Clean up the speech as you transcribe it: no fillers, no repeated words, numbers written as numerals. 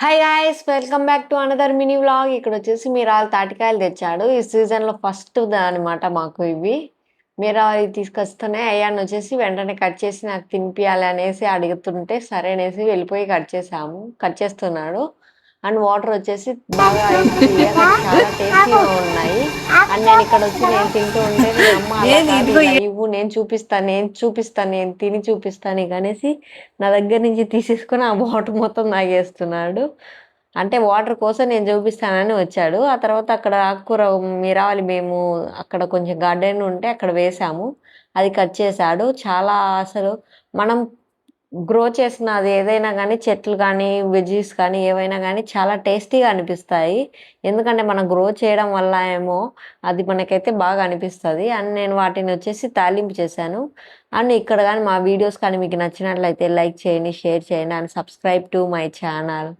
Hi guys welcome back to another mini vlog. ఇక్కడ వచ్చేసి మీరాలు తాటికాయలు తెచ్చాడు. ఈ సీజన్లో ఫస్ట్ అనమాట మాకు ఇవి. మీరాలు తీసుకొస్తూనే అయ్యాన్ని వచ్చేసి వెంటనే కట్ చేసి నాకు తినిపియాలి అనేసి అడుగుతుంటే సరే అనేసి వెళ్ళిపోయి కట్ చేస్తున్నాడు. అండ్ వాటర్ వచ్చేసి బాగా తీయగా చాలా టేస్టీగా ఉన్నాయి. అండ్ నేను ఇక్కడ వచ్చి నేను తింటూ ఉంటే నీ అమ్మ అలా కాదు ఇలా ఇవ్వు, నేను తిని చూపిస్తాను ఇక అనేసి నా దగ్గర నుంచి తీసేసుకొని ఆ వాటర్ మొత్తం తాగేస్తున్నాడు. అంటే వాటర్ కోసం నేను చూపిస్తానని వచ్చాడు. ఆ తర్వాత అక్కడ ఆకుకూర మీరావాలి మేము అక్కడ కొంచెం గార్డెన్ ఉంటే అక్కడ వేసాము. అది కట్ చేశాడు. చాలా అసలు మనం గ్రో చేసిన అది ఏదైనా గానీ చెట్లు గానీ, వెజ్జీస్ కానీ ఏవైనా గానీ చాలా టేస్టీగా అనిపిస్తాయి. ఎందుకంటే మనం గ్రో చేయడం వల్ల ఏమో అది మనకైతే బాగా అనిపిస్తది. అండ్ నేను వాటిని వచ్చేసి తాలింపు చేశాను. అండ్ ఇక్కడ గానీ మా వీడియోస్ కానీ మీకు నచ్చినట్లయితే లైక్ చేయండి, షేర్ చేయండి and subscribe to my channel.